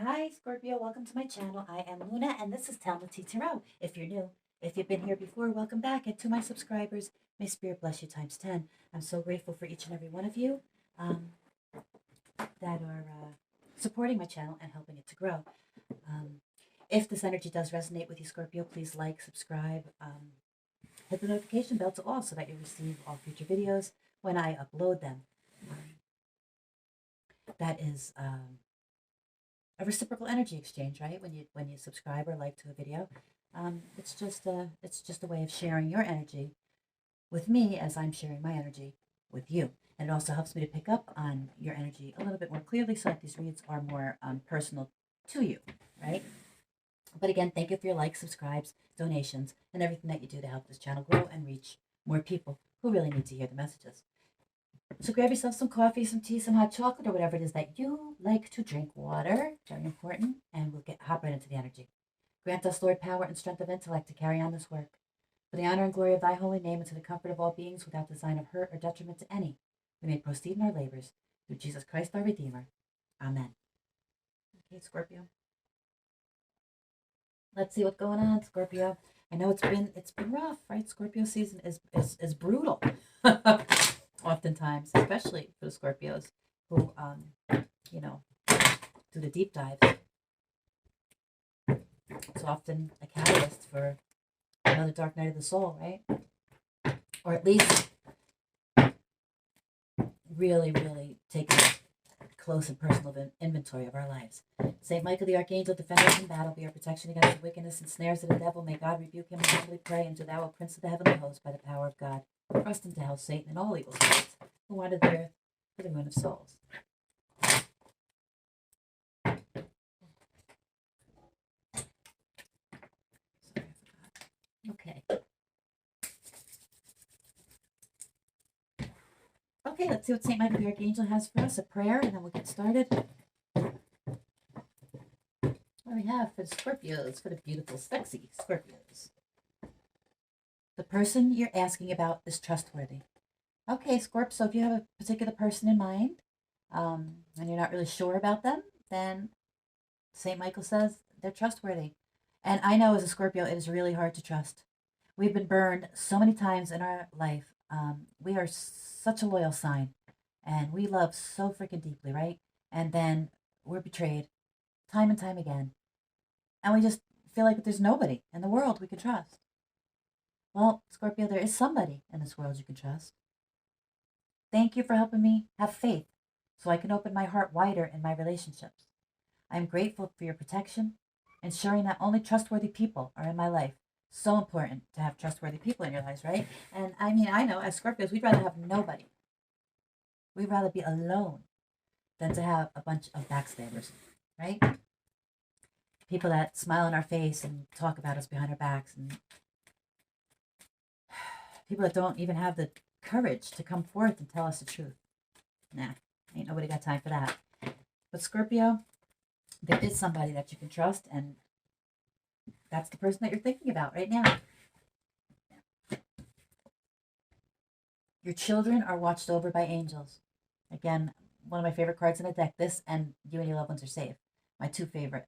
Hi, Scorpio. Welcome to my channel. I am Luna, and this is Tellin Tarot. If you're new, if you've been here before, welcome back. And to my subscribers, may Spirit bless you times 10. I'm so grateful for each and every one of you um, that are supporting my channel and helping it to grow. Um, if this energy does resonate with you, Scorpio, please like, subscribe, hit the notification bell to all so that you receive all future videos when I upload them. That is a reciprocal energy exchange, right? When you subscribe or like to a video, it's just a way of sharing your energy with me as I'm sharing my energy with you, and it also helps me to pick up on your energy a little bit more clearly, so that these reads are more personal to you, right? But again, thank you for your likes, subscribes, donations, and everything that you do to help this channel grow and reach more people who really need to hear the messages. So grab yourself some coffee, some tea, some hot chocolate, or whatever it is that you like to drink. Water, very important, and we'll hop right into the energy. Grant us, Lord, power and strength of intellect to carry on this work. For the honor and glory of thy holy name, and to the comfort of all beings, without design of hurt or detriment to any, we may proceed in our labors through Jesus Christ our Redeemer. Amen. Okay, Scorpio. Let's see what's going on, Scorpio. I know it's been rough, right? Scorpio season is brutal. Oftentimes, especially for the Scorpios who you know, do the deep dives. It's often a catalyst for another dark night of the soul, right? Or at least really, really take a close and personal inventory of our lives. Saint Michael the Archangel, defend us in battle, be our protection against the wickedness and snares of the devil. May God rebuke him, and humbly pray, and do thou, O Prince of the heavenly host, by the power of God, thrust into hell Satan and all evil spirits who wander the earth for the ruin of souls. Okay. Okay, let's see what St. Michael the Archangel has for us. A prayer, and then we'll get started. What do we have for the Scorpios, for the beautiful, sexy Scorpios? The person you're asking about is trustworthy. Okay, Scorp, so if you have a particular person in mind, and you're not really sure about them, then St. Michael says they're trustworthy. And I know as a Scorpio, it is really hard to trust. We've been burned so many times in our life. We are such a loyal sign, and we love so freaking deeply, right? And then we're betrayed time and time again. And we just feel like there's nobody in the world we can trust. Well, Scorpio, there is somebody in this world you can trust. Thank you for helping me have faith so I can open my heart wider in my relationships. I am grateful for your protection, ensuring that only trustworthy people are in my life. So important to have trustworthy people in your lives, right? And I mean, I know as Scorpios, we'd rather have nobody. We'd rather be alone than to have a bunch of backstabbers, right? People that smile in our face and talk about us behind our backs, and people that don't even have the courage to come forth and tell us the truth. Nah, ain't nobody got time for that. But Scorpio, there is somebody that you can trust, and that's the person that you're thinking about right now. Your children are watched over by angels. Again, one of my favorite cards in a deck. This and you and your loved ones are safe. My two favorite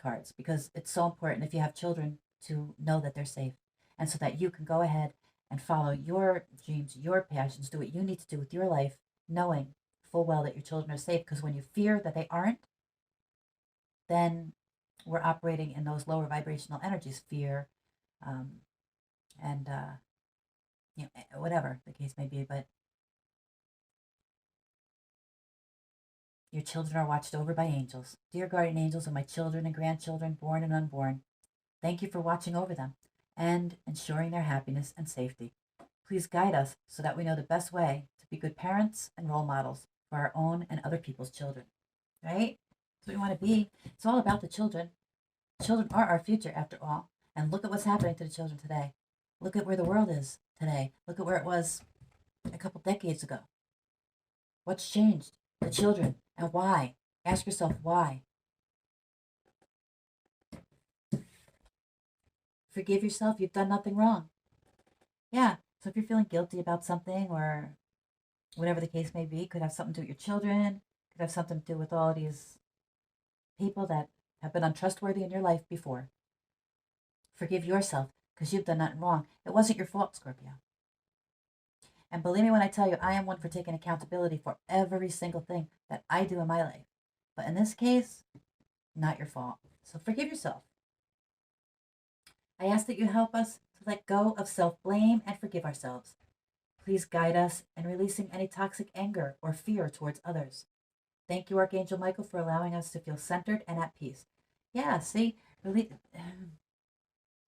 cards, because it's so important if you have children to know that they're safe, and so that you can go ahead and follow your dreams, your passions, do what you need to do with your life, knowing full well that your children are safe. Because when you fear that they aren't, then we're operating in those lower vibrational energies, fear, and whatever the case may be. But your children are watched over by angels. Dear guardian angels of my children and grandchildren, born and unborn, thank you for watching over them and ensuring their happiness and safety. Please guide us so that we know the best way to be good parents and role models for our own and other people's children. Right? That's what we want to be. It's all about the children. Children are our future, after all. And look at what's happening to the children today. Look at where the world is today. Look at where it was a couple decades ago. What's changed? The children. And why? Ask yourself why. Forgive yourself. You've done nothing wrong. Yeah. So if you're feeling guilty about something, or whatever the case may be, could have something to do with your children, could have something to do with all these people that have been untrustworthy in your life before. Forgive yourself because you've done nothing wrong. It wasn't your fault, Scorpio. And believe me when I tell you, I am one for taking accountability for every single thing that I do in my life. But in this case, not your fault. So forgive yourself. I ask that you help us to let go of self-blame and forgive ourselves. Please guide us in releasing any toxic anger or fear towards others. Thank you, Archangel Michael, for allowing us to feel centered and at peace. Yeah, see,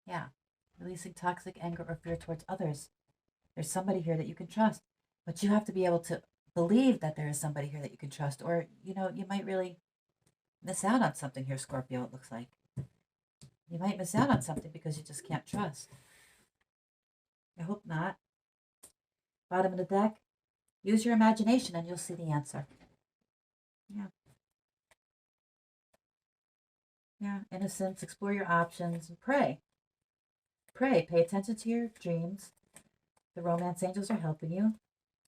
yeah, releasing toxic anger or fear towards others. There's somebody here that you can trust, but you have to be able to believe that there is somebody here that you can trust, or you might really miss out on something here, Scorpio. It looks like you might miss out on something because you just can't trust. I hope not. Bottom of the deck, use your imagination and you'll see the answer. Yeah. Yeah, innocence, explore your options, and pray. Pray, pay attention to your dreams. The romance angels are helping you.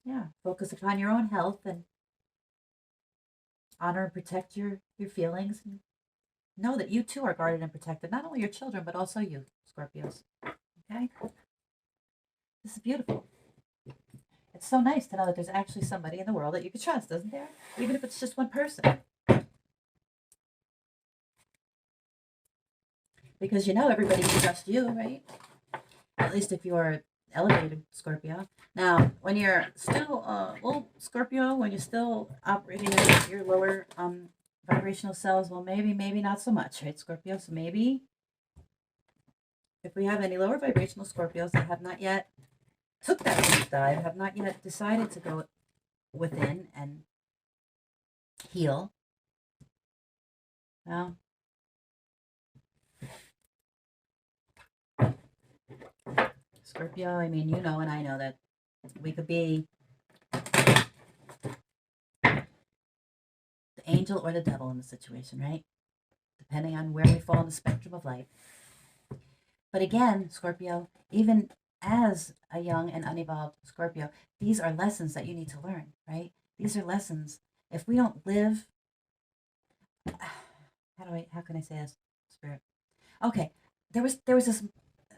Yeah, focus upon your own health and honor and protect your feelings. And know that you too are guarded and protected, not only your children, but also you, Scorpios. Okay? This is beautiful. It's so nice to know that there's actually somebody in the world that you can trust, isn't there? Even if it's just one person. Because everybody can trust you, right? At least if you're elevated Scorpio. Now, when you're still old Scorpio, when you're still operating at your lower vibrational selves, well, maybe not so much, right, Scorpio? So maybe if we have any lower vibrational Scorpios that have not yet took that deep dive, have not yet decided to go within and heal, well, Scorpio, I mean, and I know that we could be the angel or the devil in the situation, right? Depending on where we fall in the spectrum of light. But again, Scorpio, even as a young and unevolved Scorpio, these are lessons that you need to learn, right? These are lessons. If we don't live, how can I say this, Spirit? Okay, there was this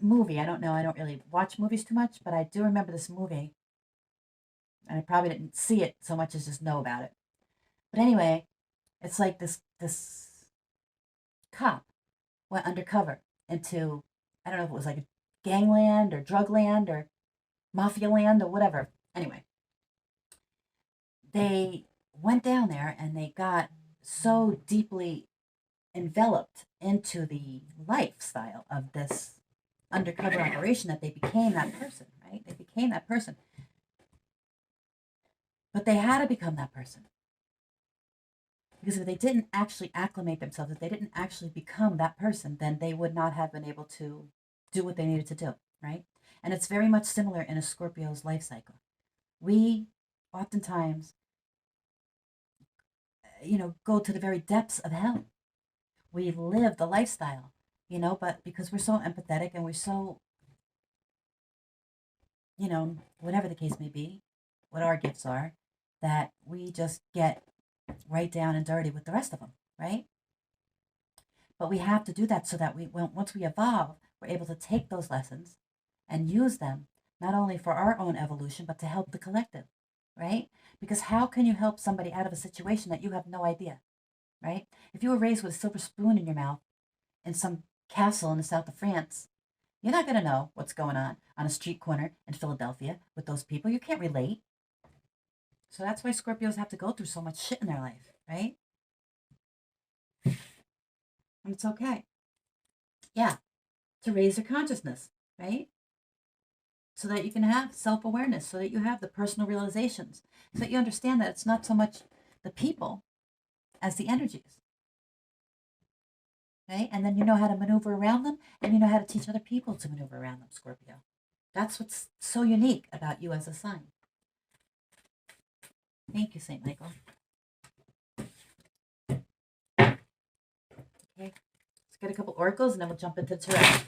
movie. I don't know. I don't really watch movies too much, but I do remember this movie, and I probably didn't see it so much as just know about it. But anyway, it's like this cop went undercover into, I don't know if it was like a gangland or drug land or mafia land or whatever. Anyway, they went down there and they got so deeply enveloped into the lifestyle of this undercover operation that they became that person, right? They became that person. But they had to become that person. Because if they didn't actually acclimate themselves, if they didn't actually become that person, then they would not have been able to do what they needed to do, right? And it's very much similar in a Scorpio's life cycle. We oftentimes, go to the very depths of hell. We live the lifestyle, but because we're so empathetic and we're so, whatever the case may be, what our gifts are, that we just get right down and dirty with the rest of them, right? But we have to do that so that once we evolve, we're able to take those lessons and use them not only for our own evolution, but to help the collective, right? Because how can you help somebody out of a situation that you have no idea, right? If you were raised with a silver spoon in your mouth in some castle in the south of France, you're not going to know what's going on a street corner in Philadelphia with those people. You can't relate. So that's why Scorpios have to go through so much shit in their life, right? And it's okay. Yeah, to raise your consciousness, right? So that you can have self-awareness, so that you have the personal realizations, so that you understand that it's not so much the people as the energies, right? And then you know how to maneuver around them, and you know how to teach other people to maneuver around them, Scorpio. That's what's so unique about you as a sign. Thank you, St. Michael. Okay, let's get a couple oracles, and then we'll jump into tarot.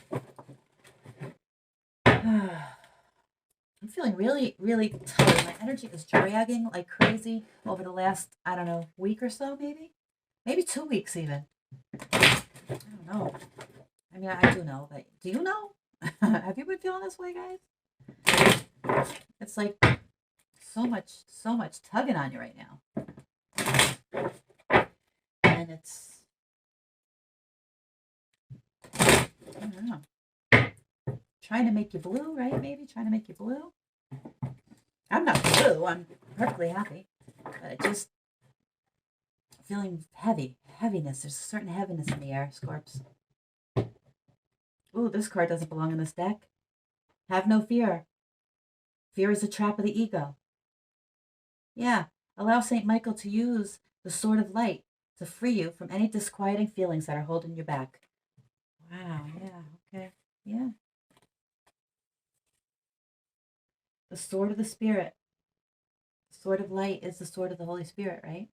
I'm feeling really, really tired. My energy is dragging like crazy over the last, I don't know, week or so, maybe 2 weeks even. I don't know. I mean, I do know, but do you know? Have you been feeling this way, guys? It's like so much tugging on you right now. And it's, I don't know, trying to make you blue, right? Maybe trying to make you blue. I'm not blue. I'm perfectly happy. But it just feeling heaviness. There's a certain heaviness in the air, Scorps. Ooh, this card doesn't belong in this deck. Have no fear. Fear is a trap of the ego. Yeah, allow St. Michael to use the sword of light to free you from any disquieting feelings that are holding you back. Wow, yeah, okay. Yeah. The sword of the Spirit. The sword of light is the sword of the Holy Spirit, right?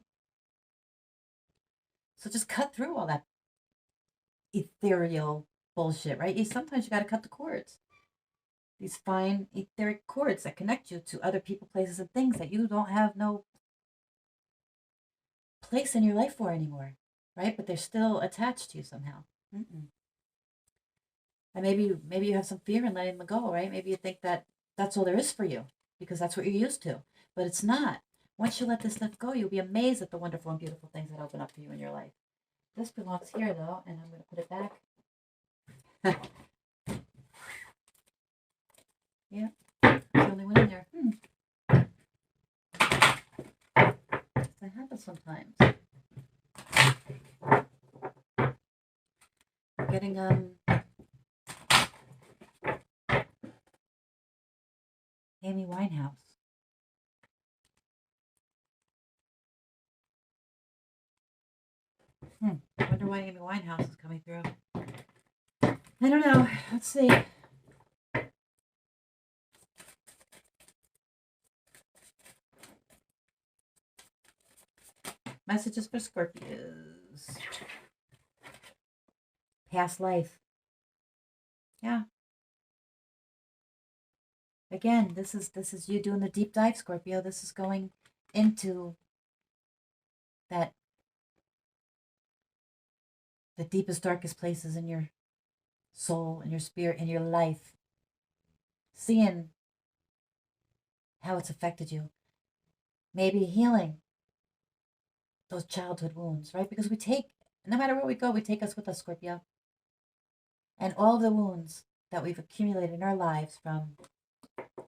So just cut through all that ethereal bullshit, right? Sometimes you got to cut the cords. These fine etheric cords that connect you to other people, places, and things that you don't have no place in your life for anymore, right? But they're still attached to you somehow. Mm-mm. And maybe you have some fear in letting them go, right? Maybe you think that that's all there is for you because that's what you're used to, but it's not. Once you let this stuff go, you'll be amazed at the wonderful and beautiful things that open up for you in your life. This belongs here though, and I'm going to put it back. Yeah, it's the only one in there. That happens sometimes. Getting Amy Winehouse. I wonder why Amy Winehouse is coming through. I don't know. Let's see. Messages for Scorpios. Past life. Yeah. Again, this is you doing the deep dive, Scorpio. This is going into that the deepest, darkest places in your soul, in your spirit, in your life. Seeing how it's affected you. Maybe healing those childhood wounds, right? Because we take, no matter where we go, we take us with us, Scorpio. And all the wounds that we've accumulated in our lives from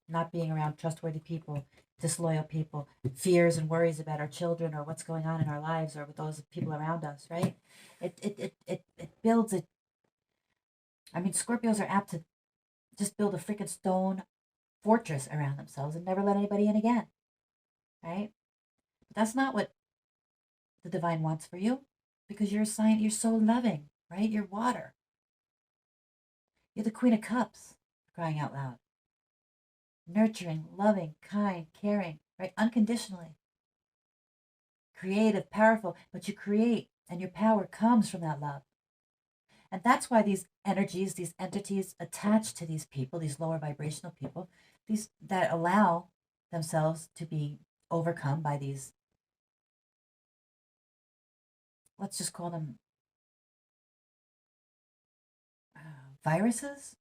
not being around trustworthy people, disloyal people, fears and worries about our children or what's going on in our lives or with those people around us, right? It builds it. I mean, Scorpios are apt to just build a freaking stone fortress around themselves and never let anybody in again, right? But that's not what the divine wants for you because you're a sign, you're so loving, right? You're water. You're the Queen of Cups, crying out loud. Nurturing, loving, kind, caring, right? Unconditionally. Creative, powerful, but you create and your power comes from that love. And that's why these energies, these entities attached to these people, these lower vibrational people, these that allow themselves to be overcome by these, let's just call them viruses,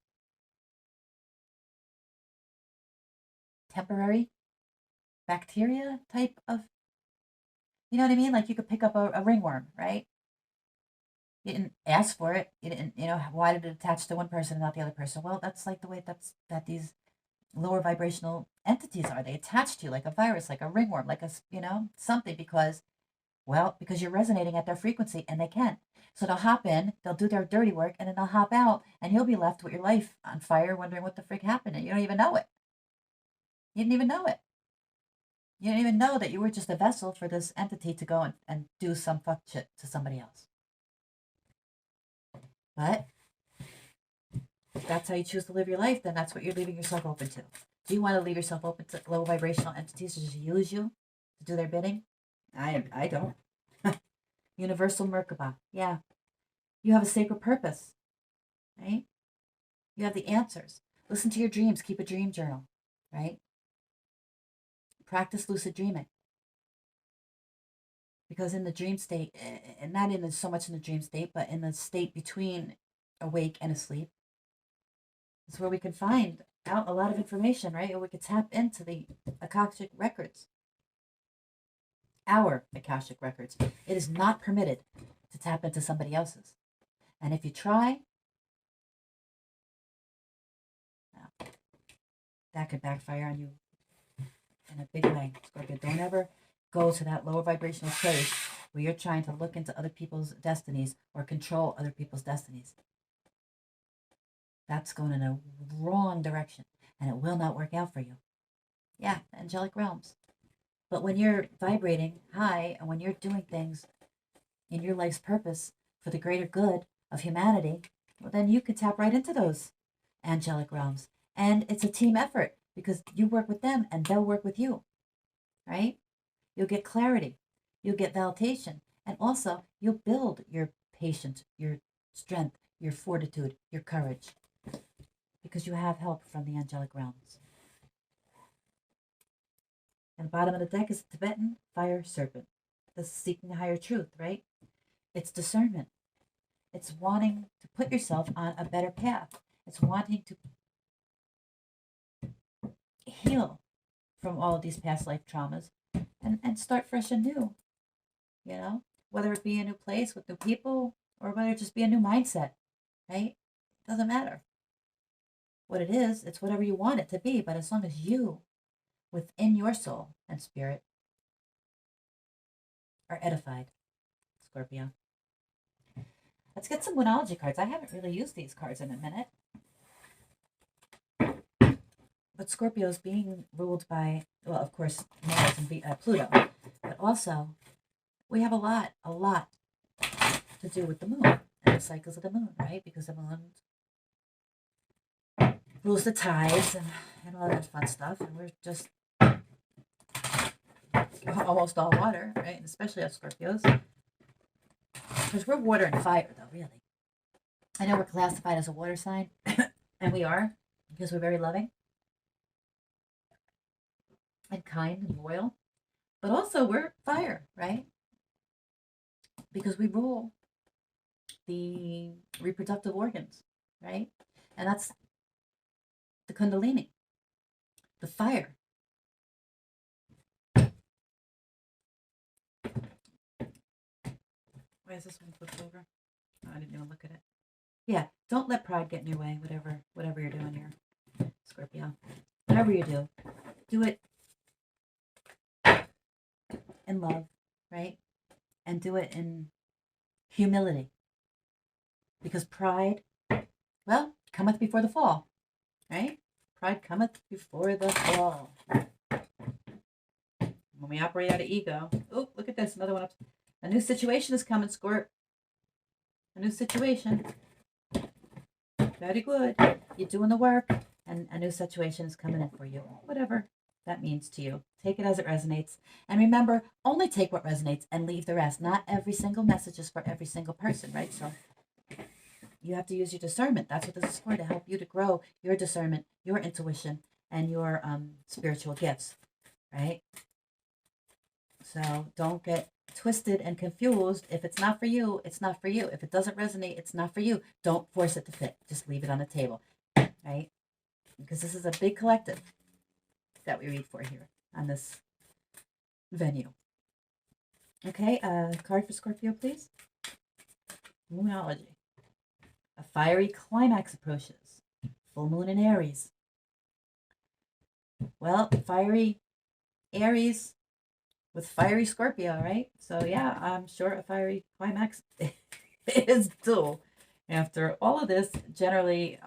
temporary bacteria type of, you know what I mean? Like you could pick up a ringworm, right? You didn't ask for it. You didn't, why did it attach to one person and not the other person? Well, that's like the way that these lower vibrational entities are. They attach to you like a virus, like a ringworm, like a, something because you're resonating at their frequency and they can. So they'll hop in, they'll do their dirty work, and then they'll hop out, and you'll be left with your life on fire, wondering what the frick happened, and you don't even know it. You didn't even know it. You didn't even know that you were just a vessel for this entity to go and do some fuck shit to somebody else. But if that's how you choose to live your life, then that's what you're leaving yourself open to. Do you want to leave yourself open to low vibrational entities to just use you to do their bidding? I don't. Universal Merkaba. Yeah. You have a sacred purpose, right? You have the answers. Listen to your dreams. Keep a dream journal, right? Practice lucid dreaming. Because in the dream state, and not in so much in the dream state, but in the state between awake and asleep, is where we can find out a lot of information, right? Or we could tap into the Akashic records, our Akashic records. It is not permitted to tap into somebody else's. And if you try, that could backfire on you in a big way. Scorpio, don't ever go to that lower vibrational place where you're trying to look into other people's destinies or control other people's destinies. That's going in a wrong direction, and it will not work out for you. Yeah, the angelic realms. But when you're vibrating high and when you're doing things in your life's purpose for the greater good of humanity, well, then you could tap right into those angelic realms. And it's a team effort because you work with them and they'll work with you, right? You'll get clarity, you'll get validation, and also you'll build your patience, your strength, your fortitude, your courage, because you have help from the angelic realms. And the bottom of the deck is a Tibetan fire serpent. This is seeking a higher truth, right? It's discernment. It's wanting to put yourself on a better path. It's wanting to heal from all of these past life traumas and start fresh and new, you know, whether it be a new place with new people or whether it just be a new mindset, right? It doesn't matter what it is. It's whatever you want it to be. But as long as you, within your soul and spirit, are edified, Scorpio. Let's get some Moonology cards. I haven't really used these cards in a minute. But Scorpio is being ruled by, well, of course, Mars and Pluto. But also, we have a lot to do with the moon and the cycles of the moon, right? Because the moon rules the tides and all that fun stuff. And we're just almost all water, right? And especially us Scorpios. Because we're water and fire, though, really. I know we're classified as a water sign, and we are, because we're very loving and kind and loyal. But also, we're fire, right? Because we rule the reproductive organs, right? And that's the Kundalini, the fire. Why is this one flipped over? Oh, I didn't even look at it. Yeah, don't let pride get in your way, whatever you're doing here, Scorpio. Whatever you do it in love, right? And do it in humility. Because pride, well, cometh before the fall, right? Pride cometh before the fall. When we operate out of ego, oh, look at this, another one up. A new situation is coming, Scorp. A new situation. Very good. You're doing the work, and a new situation is coming in for you. Whatever that means to you. Take it as it resonates. And remember, only take what resonates and leave the rest. Not every single message is for every single person, right? So you have to use your discernment. That's what this is for, to help you to grow your discernment, your intuition, and your spiritual gifts, right? So don't get twisted and confused. If it's not for you, it's not for you. If it doesn't resonate, it's not for you. Don't force it to fit. Just leave it on the table, right? Because this is a big collective that we read for here on this venue. Okay, card for Scorpio, please. Moonology. A fiery climax approaches. Full moon in Aries. Well, fiery Aries with fiery Scorpio, right? So yeah, I'm sure a fiery climax is due. After all of this, generally,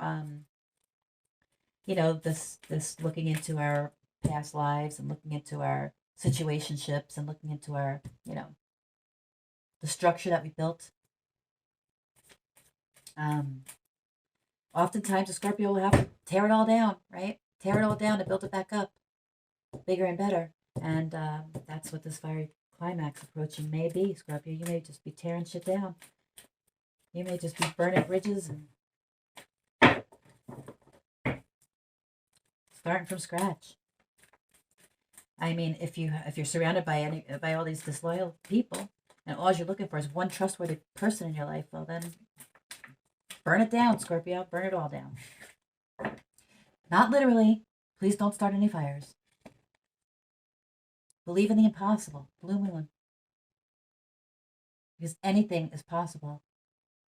this looking into our past lives and looking into our situationships and looking into our, the structure that we built. Oftentimes a Scorpio will have to tear it all down, right? Tear it all down to build it back up, bigger and better. And that's what this fiery climax approaching may be, Scorpio. You may just be tearing shit down. You may just be burning bridges and starting from scratch. I mean, if you're surrounded by all these disloyal people, and all you're looking for is one trustworthy person in your life, well then, burn it down, Scorpio. Burn it all down. Not literally. Please don't start any fires. Believe in the impossible. Blue moon. Because anything is possible.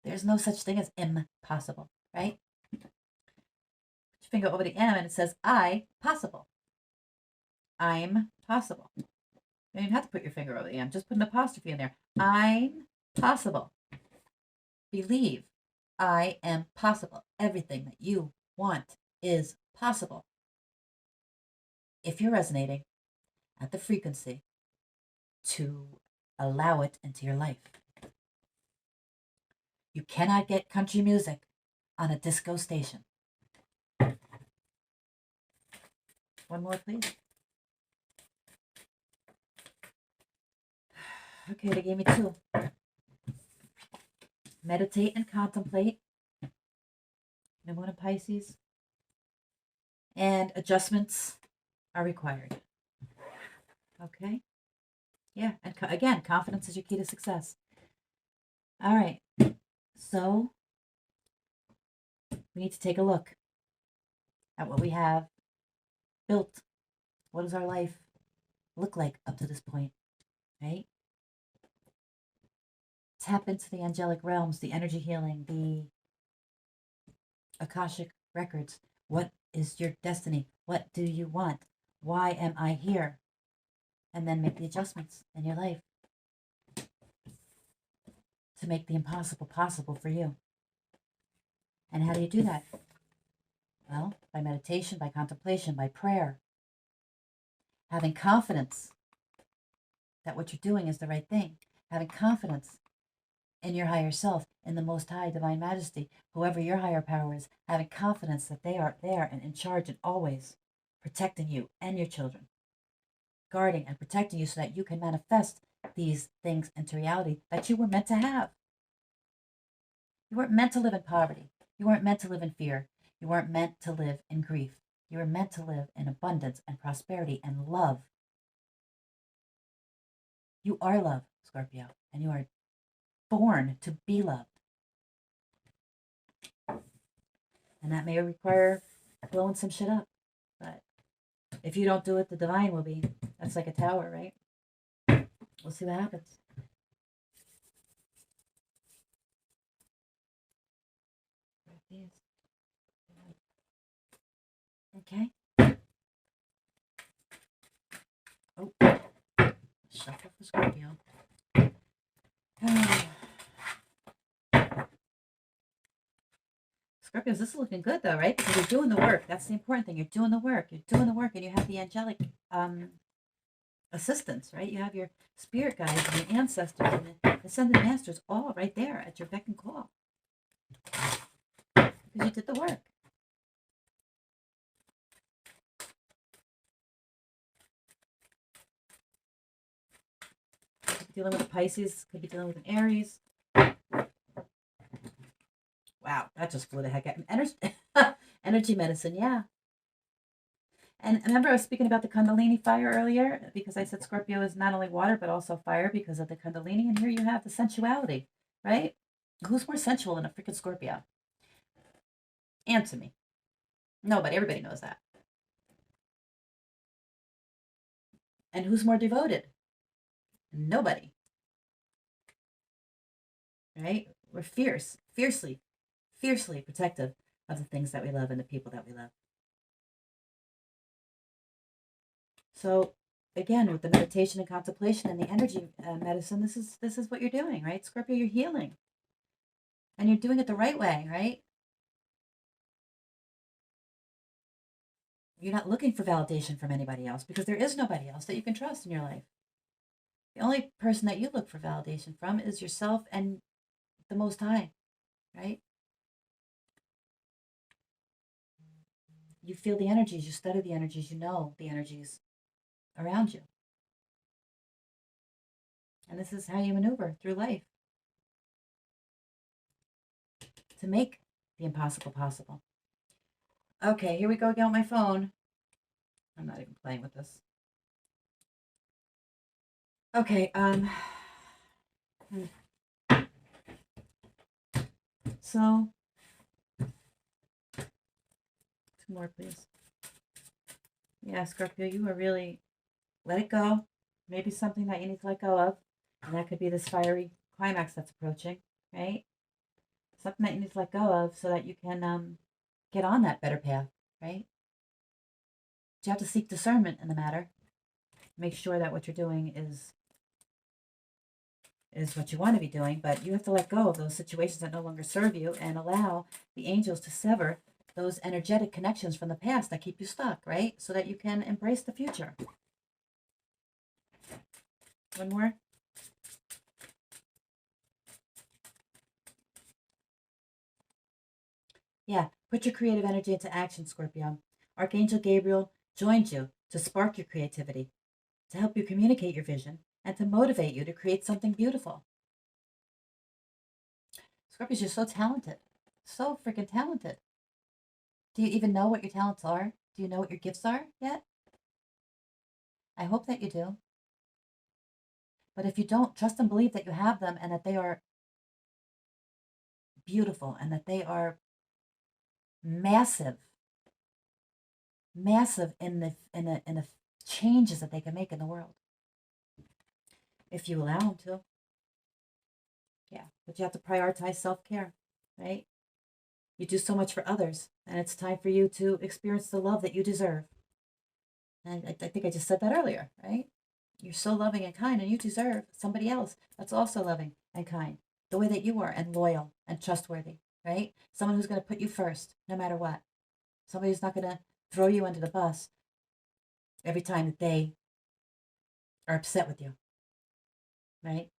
There's no such thing as impossible, right? Put your finger over the M and it says I possible. I'm possible. You don't even have to put your finger over the M. Just put an apostrophe in there. I'm possible. Believe I am possible. Everything that you want is possible. If you're resonating at the frequency to allow it into your life. You cannot get country music on a disco station. One more, please. Okay, they gave me 2. Meditate and contemplate. The moon in Pisces. And adjustments are required. Okay? Yeah, and again, confidence is your key to success. All right. So, we need to take a look at what we have built. What does our life look like up to this point, right? Tap into the angelic realms, the energy healing, the Akashic records. What is your destiny? What do you want? Why am I here? And then make the adjustments in your life to make the impossible possible for you. And how do you do that? Well, by meditation, by contemplation, by prayer. Having confidence that what you're doing is the right thing. Having confidence in your higher self, in the Most High Divine Majesty, whoever your higher power is, having confidence that they are there and in charge and always protecting you and your children, guarding and protecting you so that you can manifest these things into reality that you were meant to have. You weren't meant to live in poverty. You weren't meant to live in fear. You weren't meant to live in grief. You were meant to live in abundance and prosperity and love. You are love, Scorpio, and you are born to be loved. And that may require blowing some shit up. But if you don't do it, the divine will be. That's like a tower, right? We'll see what happens. Okay. Oh, shuffle for Scorpio. Scorpios, this is looking good though, right? Because you're doing the work. That's the important thing. You're doing the work. You're doing the work, and you have the angelic assistants, right? You have your spirit guides and your ancestors and the ascended masters all right there at your beck and call. Because you did the work. Could be dealing with a Pisces, could be dealing with an Aries. Wow, that just flew the heck out. Energy medicine, yeah. And remember, I was speaking about the Kundalini fire earlier because I said Scorpio is not only water but also fire because of the Kundalini. And here you have the sensuality, right? Who's more sensual than a freaking Scorpio? Answer me. Nobody. Everybody knows that. And who's more devoted? Nobody. Right? We're fiercely protective of the things that we love and the people that we love. So again, with the meditation and contemplation and the energy medicine, this is what you're doing, right? Scorpio, you're healing. And you're doing it the right way, right? You're not looking for validation from anybody else because there is nobody else that you can trust in your life. The only person that you look for validation from is yourself and the Most High, right? You feel the energies, you study the energies, you know the energies around you. And this is how you maneuver through life to make the impossible possible. Okay, here we go again with my phone. I'm not even playing with this. Okay, So, 2 more, please. Yeah, Scorpio, you are really, let it go. Maybe something that you need to let go of. And that could be this fiery climax that's approaching, right? Something that you need to let go of so that you can get on that better path, right? You have to seek discernment in the matter. Make sure that what you're doing is what you want to be doing, but you have to let go of those situations that no longer serve you and allow the angels to sever those energetic connections from the past that keep you stuck, right? So that you can embrace the future. One more. Yeah, put your creative energy into action, Scorpio. Archangel Gabriel joined you to spark your creativity, to help you communicate your vision, and to motivate you to create something beautiful. Scorpios, you're so talented. So freaking talented. Do you even know what your talents are? Do you know what your gifts are yet? I hope that you do. But if you don't, trust and believe that you have them and that they are beautiful and that they are massive, massive in the changes that they can make in the world. If you allow them to. Yeah. But you have to prioritize self-care, right? You do so much for others, and it's time for you to experience the love that you deserve. And I think I just said that earlier, right? You're so loving and kind, and you deserve somebody else that's also loving and kind, the way that you are, and loyal and trustworthy, right? Someone who's going to put you first, no matter what. Somebody who's not going to throw you under the bus every time that they are upset with you, right?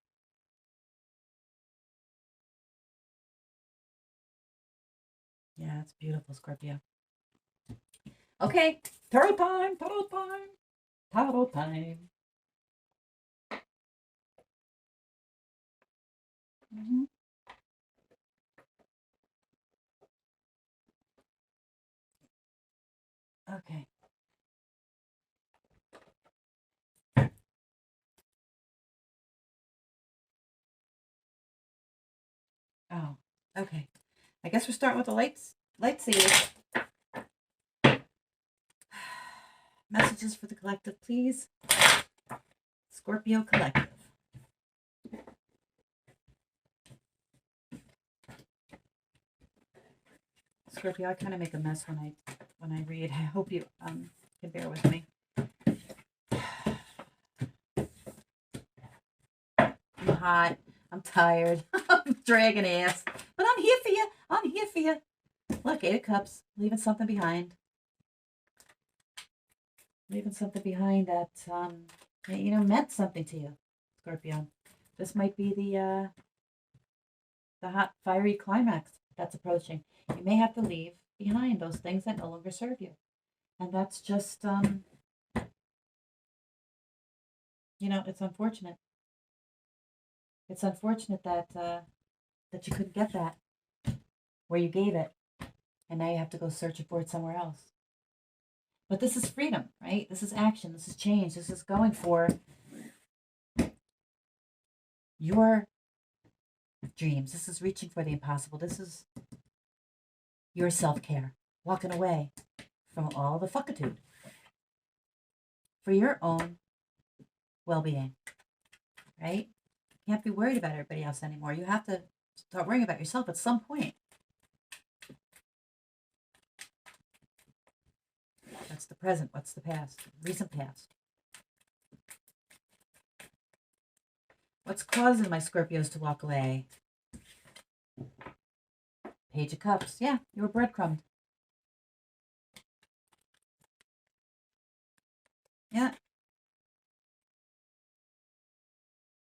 Yeah, it's beautiful, Scorpio. Okay, turtle time, turtle time, turtle time. Mm-hmm. Okay. Oh, okay. I guess we're starting with the light seers. Messages for the collective, please. Scorpio collective. Scorpio, I kind of make a mess when I read. I hope you can bear with me. I'm hot. I'm tired. I'm dragging ass. But I'm here for you. I'm here for you. Look, 8 of Cups. Leaving something behind. Leaving something behind that meant something to you, Scorpio. This might be the hot, fiery climax that's approaching. You may have to leave behind those things that no longer serve you. And that's just it's unfortunate. It's unfortunate that that you couldn't get that where you gave it, and now you have to go searching for it somewhere else. But this is freedom, right? This is action. This is change. This is going for your dreams. This is reaching for the impossible. This is your self-care, walking away from all the fuckitude for your own well-being, right? You can't be worried about everybody else anymore. You have to start worrying about yourself at some point. What's the present? What's the past? Recent past. What's causing my Scorpios to walk away? Page of Cups. Yeah, you were breadcrumbed. Yeah.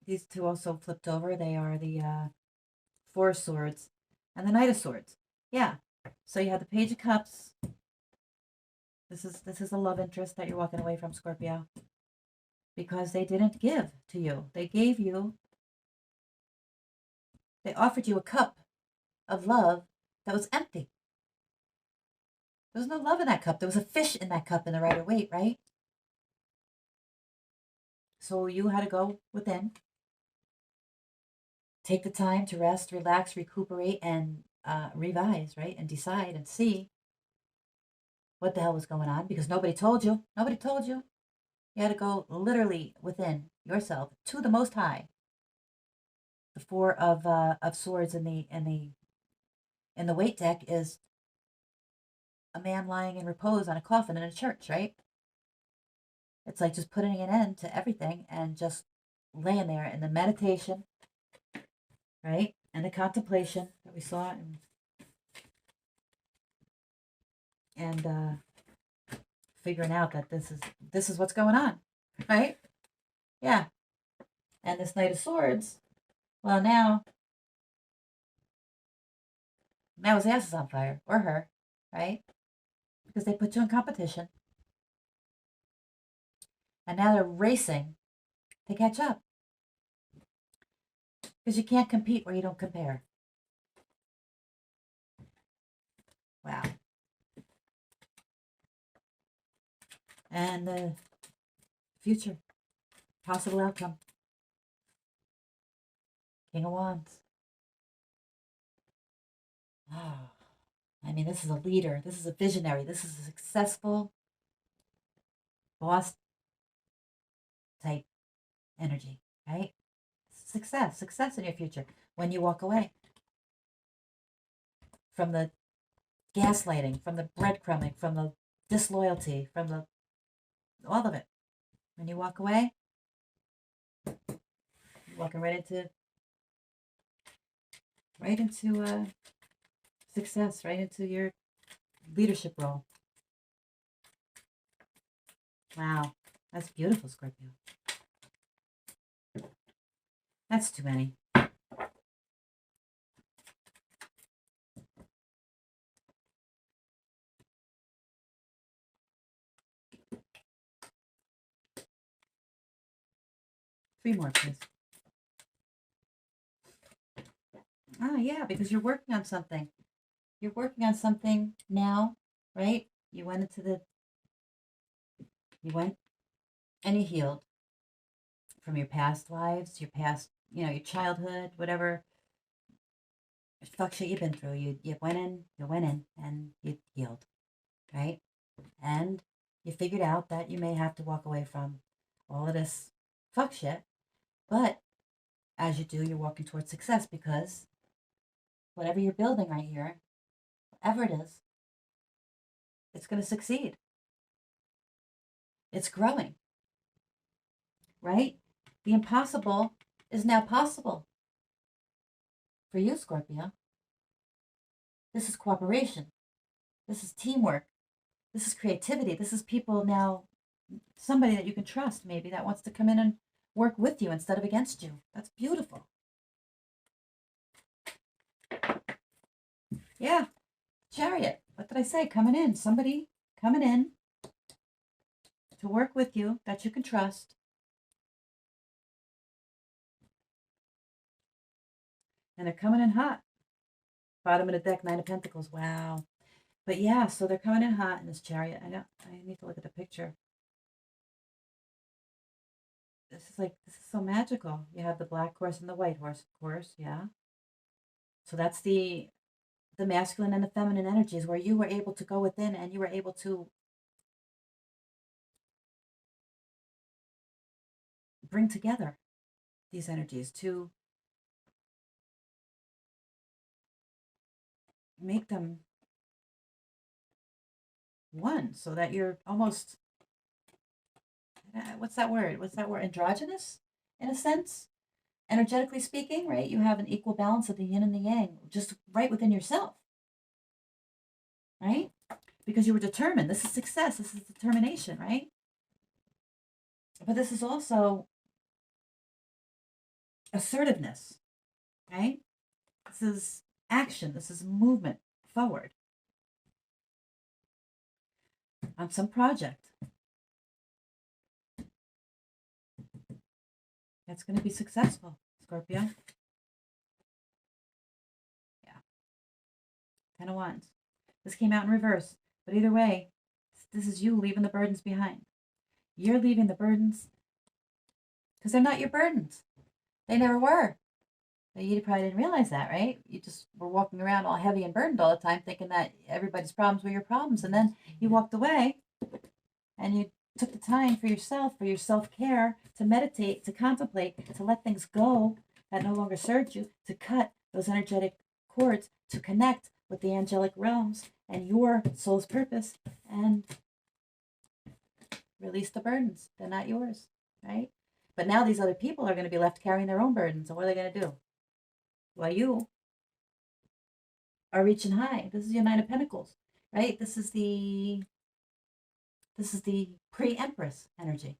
These two also flipped over. They are the Four of Swords and the Knight of Swords. Yeah. So you have the Page of Cups. This is a love interest that you're walking away from, Scorpio. Because they didn't give to you. They offered you a cup of love that was empty. There was no love in that cup. There was a fish in that cup in the Rider-Waite, right? So you had to go within take the time to rest, relax, recuperate, and revise, right? And decide and see what the hell was going on, because nobody told you. Nobody told you. You had to go literally within yourself to the Most High. The Four of Swords in the weight deck is a man lying in repose on a coffin in a church, right? It's like just putting an end to everything and just laying there in the meditation, right? And the contemplation that we saw, and figuring out that this is what's going on, right? Yeah. And this Knight of Swords, well, now his ass is on fire, or her, right? Because they put you in competition, and now they're racing to catch up. Because you can't compete where you don't compare. Wow. And the future, possible outcome. King of Wands. Oh, I mean, this is a leader. This is a visionary. This is a successful boss type energy, right? Success in your future when you walk away from the gaslighting, from the breadcrumbing, from the disloyalty, from the all of it. When you walk away, you're walking right into success, right into your leadership role. Wow, that's beautiful, Scorpio. That's too many. Three more, please. Ah, yeah, because you're working on something. You're working on something now, right? You went and you healed from your past lives, your past, your childhood, whatever fuck shit you've been through. You went in and you healed, right? And you figured out that you may have to walk away from all of this fuck shit, but as you do, you're walking towards success, because whatever you're building right here, whatever it is, it's going to succeed. It's growing, right? The impossible is now possible for you, Scorpio. This is cooperation. This is teamwork. This is creativity. This is people now, somebody that you can trust, maybe, that wants to come in and work with you instead of against you. That's beautiful. Yeah. Chariot. What did I say? Coming in. Somebody coming in to work with you that you can trust. And they're coming in hot. Bottom of the deck, Nine of Pentacles. Wow. But yeah, so they're coming in hot in this chariot. I need to look at the picture. This is so magical. You have the black horse and the white horse, of course. Yeah. So that's the masculine and the feminine energies, where you were able to go within and you were able to bring together these energies to make them one, so that you're almost, what's that word? Androgynous, in a sense, energetically speaking, right? You have an equal balance of the yin and the yang, just right within yourself, right? Because you were determined. This is success. This is determination, right? But this is also assertiveness, right? This is action. This is movement forward on some project that's going to be successful, Scorpio. Yeah. 10 of Wands. This came out in reverse. But either way, this is you leaving the burdens behind. You're leaving the burdens because they're not your burdens. They never were. But you probably didn't realize that, right? You just were walking around all heavy and burdened all the time, thinking that everybody's problems were your problems. And then you walked away and you took the time for your self care, to meditate, to contemplate, to let things go that no longer served you, to cut those energetic cords, to connect with the angelic realms and your soul's purpose, and release the burdens. They're not yours, right? But now these other people are going to be left carrying their own burdens. And what are they going to do? Well, you are reaching high. This is your Nine of Pentacles, right? This is the pre-Empress energy,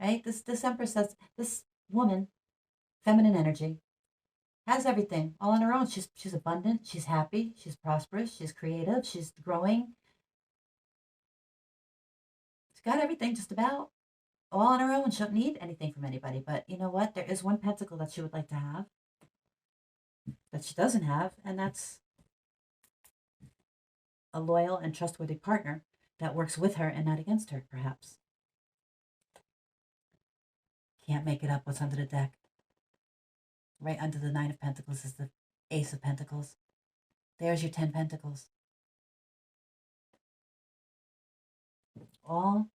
right? This Empress says, this woman, feminine energy, has everything all on her own. She's abundant, she's happy, she's prosperous, she's creative, she's growing. She's got everything just about all on her own. She don't need anything from anybody. But you know what? There is one pentacle that she would like to have that she doesn't have, and that's a loyal and trustworthy partner that works with her and not against her, perhaps. Can't make it up what's under the deck. Right under the Nine of Pentacles is the Ace of Pentacles. There's your 10 Pentacles. All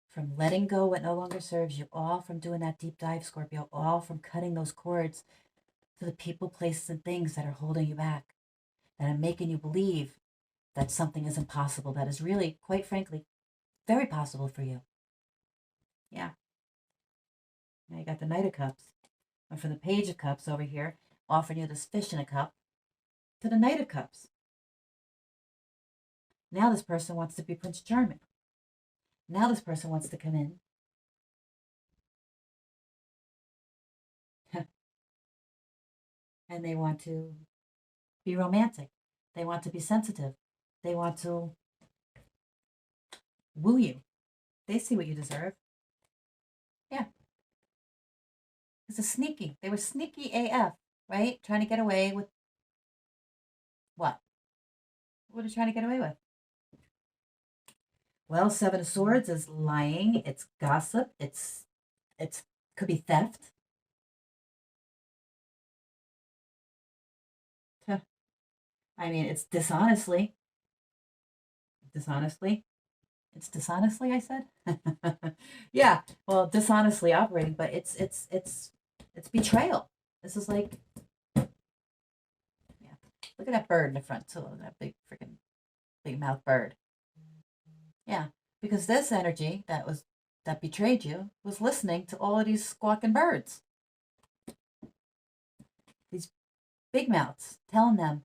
from letting go what no longer serves you, all from doing that deep dive, Scorpio, all from cutting those cords to the people, places, and things that are holding you back, that are making you believe that something is impossible, that is really, quite frankly, very possible for you. Yeah. Now you got the Knight of Cups. And from the Page of Cups over here, offering you this fish in a cup, to the Knight of Cups. Now this person wants to be Prince Charming. Now this person wants to come in and they want to be romantic. They want to be sensitive. They want to woo you. They see what you deserve. Yeah. It's a sneaky. They were sneaky AF, right? Trying to get away with what? What are they trying to get away with? Well, Seven of Swords is lying. It's gossip. It's could be theft. I mean, it's dishonestly. Dishonestly. It's dishonestly, I said. Yeah, well, dishonestly operating, but it's betrayal. This is like, yeah. Look at that bird in the front too. That big freaking big mouth bird. Yeah, because this energy that betrayed you was listening to all of these squawking birds, these big mouths, telling them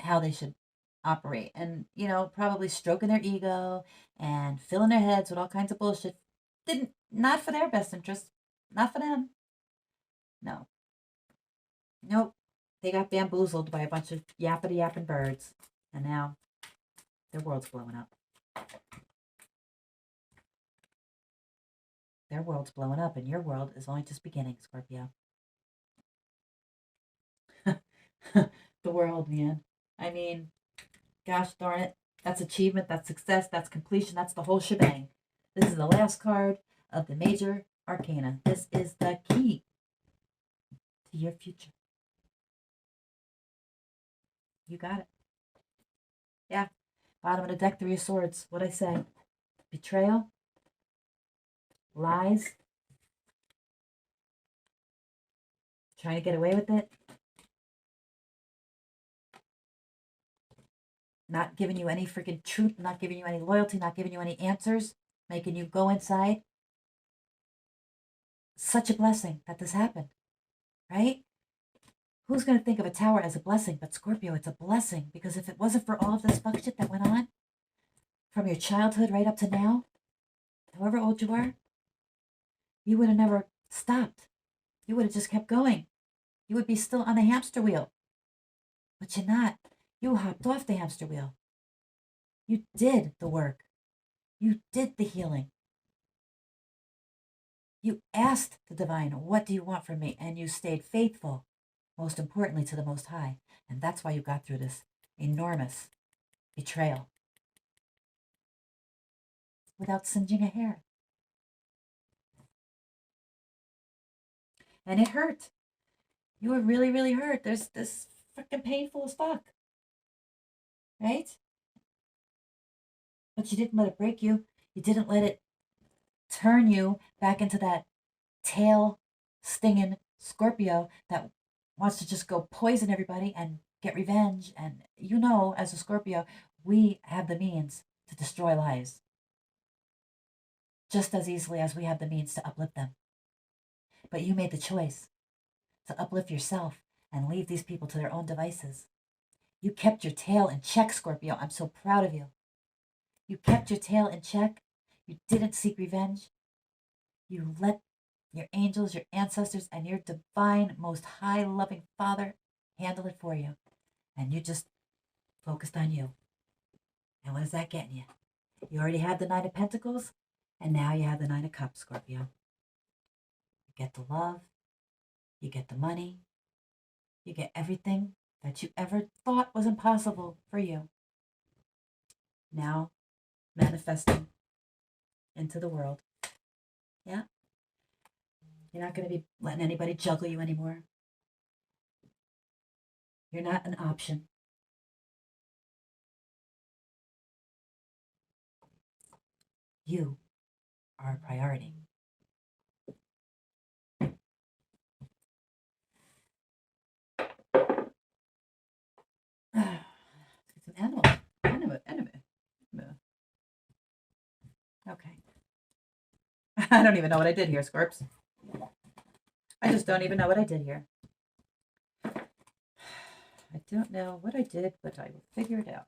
how they should operate, and probably stroking their ego and filling their heads with all kinds of bullshit. Didn't Not for their best interest, not for them. No, nope. They got bamboozled by a bunch of yappity yapping birds, and now their world's blowing up. Their world's blowing up, and your world is only just beginning, Scorpio. The world, man. I mean, gosh darn it. That's achievement, that's success, that's completion, that's the whole shebang. This is the last card of the major arcana. This is the key to your future. You got it. Yeah. Bottom of the deck, 3 of Swords. What'd I say? Betrayal, lies, trying to get away with it, not giving you any freaking truth, not giving you any loyalty, not giving you any answers, making you go inside. Such a blessing that this happened, right? Who's going to think of a tower as a blessing? But Scorpio, it's a blessing, because if it wasn't for all of this fuck shit that went on from your childhood right up to now, however old you are, you would have never stopped. You would have just kept going. You would be still on the hamster wheel. But you're not. You hopped off the hamster wheel. You did the work. You did the healing. You asked the divine, what do you want from me? And you stayed faithful, most importantly, to the Most High. And that's why you got through this enormous betrayal without singeing a hair. And it hurt. You were really, really hurt. There's this freaking painful as fuck, right? But you didn't let it break you. You didn't let it turn you back into that tail stinging Scorpio that wants to just go poison everybody and get revenge. And as a Scorpio, we have the means to destroy lives just as easily as we have the means to uplift them. But you made the choice to uplift yourself and leave these people to their own devices. You kept your tail in check, Scorpio. I'm so proud of you. You kept your tail in check. You didn't seek revenge. You let your angels, your ancestors, and your divine, most high loving Father handle it for you. And you just focused on you. And what is that getting you? You already had the Nine of Pentacles, and now you have the Nine of Cups, Scorpio. You get the love, you get the money, you get everything that you ever thought was impossible for you. Now manifesting into the world. Yeah? You're not going to be letting anybody juggle you anymore. You're not an option. You are a priority. It's an animal. Okay. I don't even know what I did here, Scorps. I just don't even know what I did here. I don't know what I did, but I will figure it out.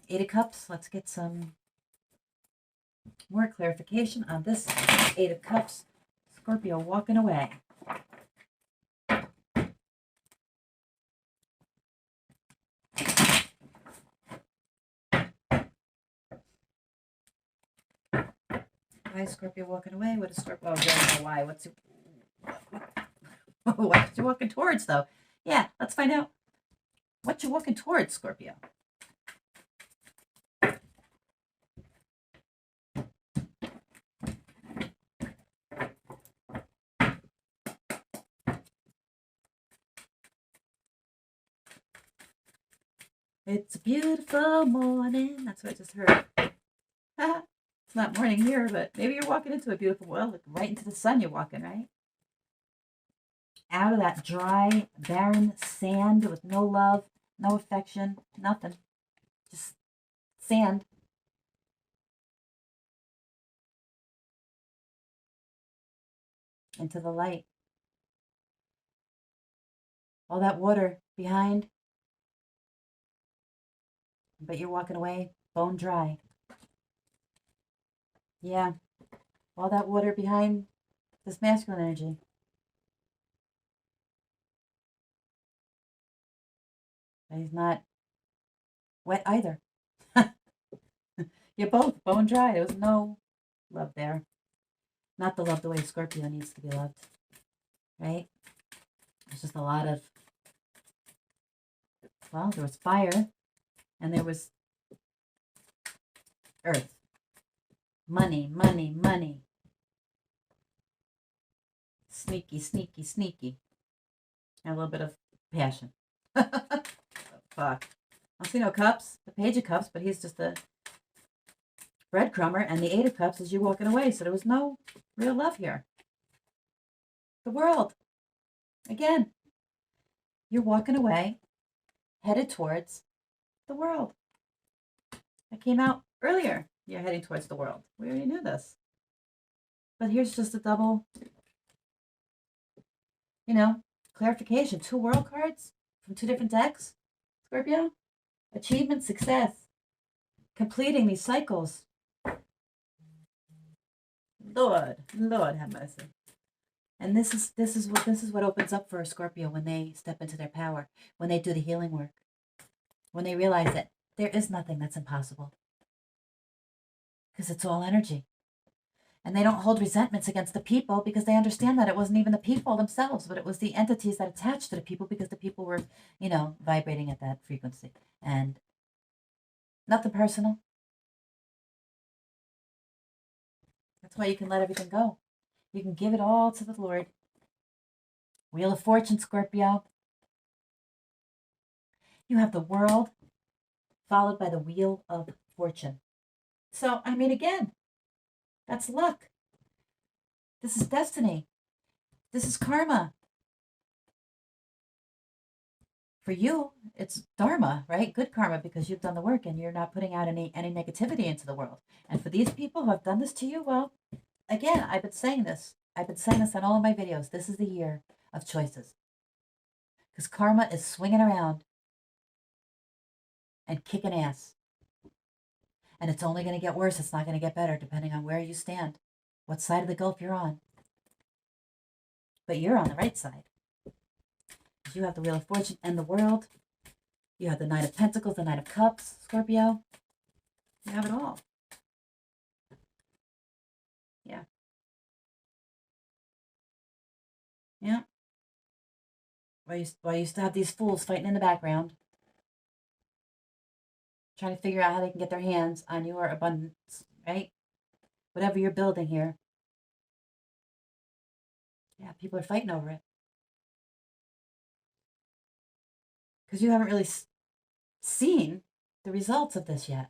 Eight of Cups. Let's get some more clarification on this Eight of Cups. Scorpio walking away. Why is Scorpio walking away? What is Scorpio? Oh, I don't know why. What's it? What you walking towards, though? Yeah, let's find out what you're walking towards, Scorpio. It's a beautiful morning. That's what I just heard. It's not morning here, but maybe you're walking into a beautiful, well, like right into the sun you're walking, right? Out of that dry, barren sand with no love, no affection, nothing. Just sand. Into the light. All that water behind, but you're walking away bone dry. Yeah, all that water behind this masculine energy. And he's not wet either. You're both bone dry. There was no love there. Not the love the way Scorpio needs to be loved. Right? There's just a lot of, well, there was fire and there was earth. Money, money, money. Sneaky, sneaky, sneaky. And a little bit of passion. Fuck. I don't see no cups. The Page of Cups, but he's just a breadcrumber. And the Eight of Cups is you walking away. So there was no real love here. The world. Again. You're walking away, headed towards the world. That came out earlier. You're heading towards the world. We already knew this. But here's just a double, clarification. 2 world cards from 2 different decks. Scorpio. Achievement, success. Completing these cycles. Lord have mercy. And this is what opens up for a Scorpio when they step into their power, when they do the healing work, when they realize that there is nothing that's impossible. Because it's all energy. And they don't hold resentments against the people because they understand that it wasn't even the people themselves, but it was the entities that attached to the people because the people were, vibrating at that frequency. And nothing personal. That's why you can let everything go. You can give it all to the Lord. Wheel of Fortune, Scorpio. You have the World followed by the Wheel of Fortune. So, again, that's luck. This is destiny. This is karma. For you, it's dharma, right? Good karma because you've done the work and you're not putting out any negativity into the world. And for these people who have done this to you, well, again, I've been saying this. I've been saying this on all of my videos. This is the year of choices. Because karma is swinging around and kicking ass. And it's only going to get worse. It's not going to get better depending on where you stand, what side of the gulf you're on. But you're on the right side. You have the Wheel of Fortune and the World. You have the Knight of Pentacles, the Knight of Cups, Scorpio. You have it all. Yeah. Yeah. Well, you used to have these fools fighting in the background, trying to figure out how they can get their hands on your abundance, right? Whatever you're building here. Yeah, people are fighting over it. Because you haven't really seen the results of this yet.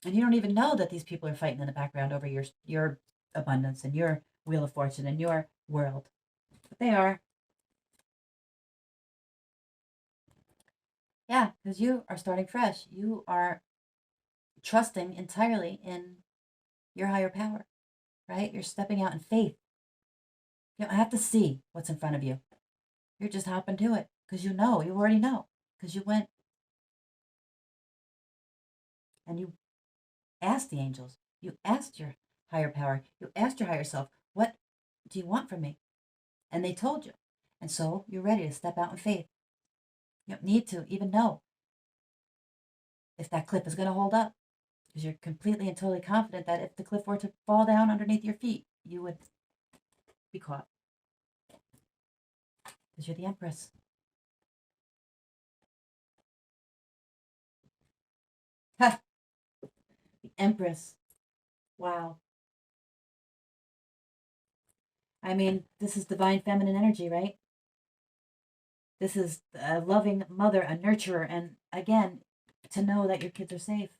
And you don't even know that these people are fighting in the background over your abundance and your Wheel of Fortune and your world. But they are. Yeah, because you are starting fresh. You are trusting entirely in your higher power, right? You're stepping out in faith. You don't have to see what's in front of you. You're just hopping to it because you already know, because you went and you asked the angels, you asked your higher power, you asked your higher self, what do you want from me? And they told you. And so you're ready to step out in faith. You don't need to even know if that cliff is going to hold up because you're completely and totally confident that if the cliff were to fall down underneath your feet, you would be caught because you're the Empress. Ha! The Empress. Wow. This is divine feminine energy, right? This is a loving mother, a nurturer, and again, to know that your kids are safe,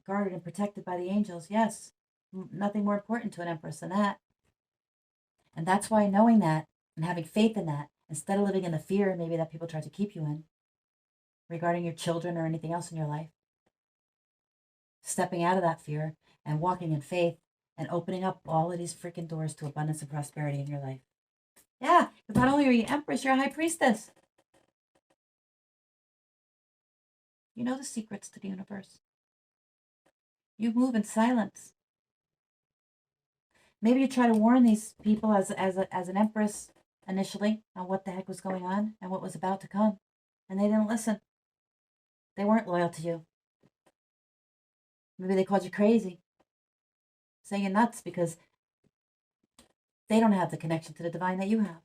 guarded and protected by the angels. Yes, nothing more important to an Empress than that. And that's why knowing that and having faith in that, instead of living in the fear maybe that people try to keep you in regarding your children or anything else in your life, stepping out of that fear and walking in faith and opening up all of these freaking doors to abundance and prosperity in your life. Yeah, because not only are you Empress, you're a High Priestess. You know the secrets to the universe. You move in silence. Maybe you try to warn these people as an Empress initially on what the heck was going on and what was about to come, and they didn't listen. They weren't loyal to you. Maybe they called you crazy, saying you're nuts because they don't have the connection to the divine that you have.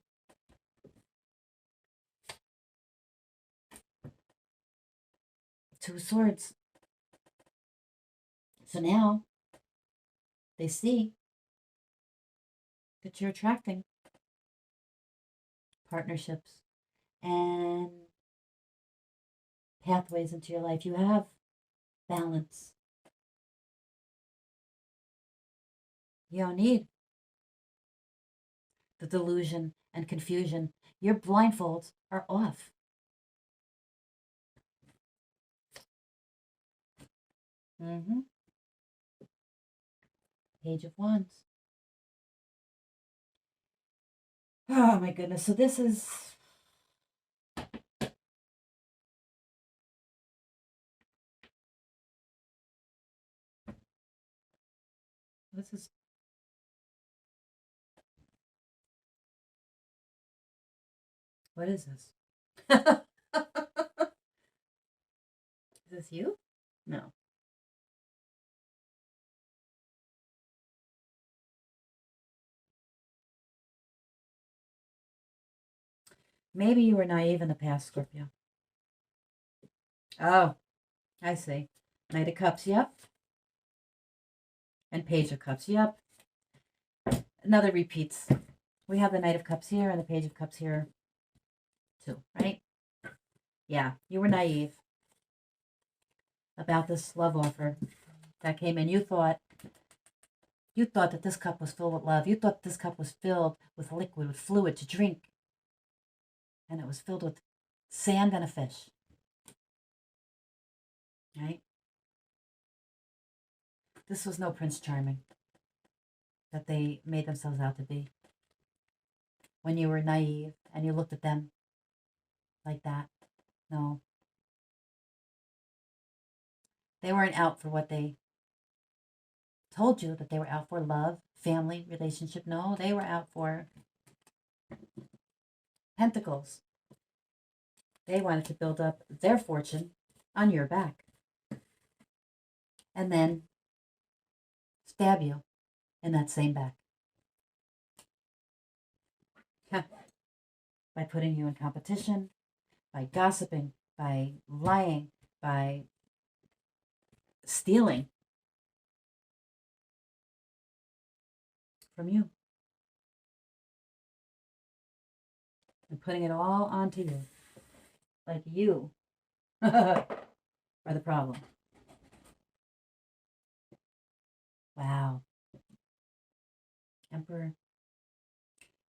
Two of Swords. So now they see that you're attracting partnerships and pathways into your life. You have balance. You don't need the delusion and confusion. Your blindfolds are off. Mm-hmm. Page of Wands. Oh my goodness. So this is what is this? Is this you? No. Maybe you were naive in the past, Scorpio. Oh, I see. Knight of Cups, yep. And Page of Cups, yep. Another repeats. We have the Knight of Cups here and the Page of Cups here too, right? Yeah, you were naive about this love offer that came in. You thought that this cup was filled with love. You thought this cup was filled with liquid, with fluid to drink. And it was filled with sand and a fish. Right? This was no Prince Charming that they made themselves out to be. When you were naive and you looked at them like that. No. They weren't out for what they told you that they were out for: love, family, relationship. No, they were out for pentacles. They wanted to build up their fortune on your back and then stab you in that same back. By putting you in competition, by gossiping, by lying, by stealing from you and putting it all onto you, like you are the problem. Wow. Emperor.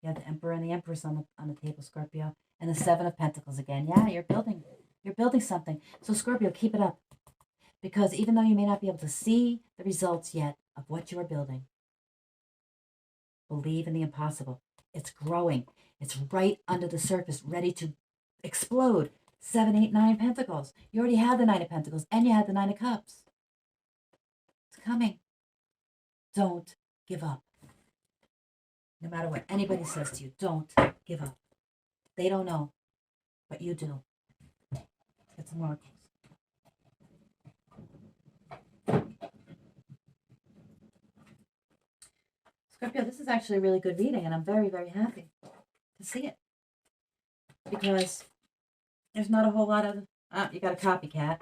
You have the Emperor and the Empress on the table, Scorpio, and the Seven of Pentacles again. Yeah, you're building something. So Scorpio, keep it up, because even though you may not be able to see the results yet of what you are building, believe in the impossible. It's growing. It's right under the surface, ready to explode. 7, 8, 9 Pentacles. You already had the Nine of Pentacles, and you had the Nine of Cups. It's coming. Don't give up. No matter what anybody says to you, don't give up. They don't know, but you do. Let's get some oracles. Scorpio, this is actually a really good reading, and I'm very, very happy to see it. Because there's not a whole lot of... you got a copycat.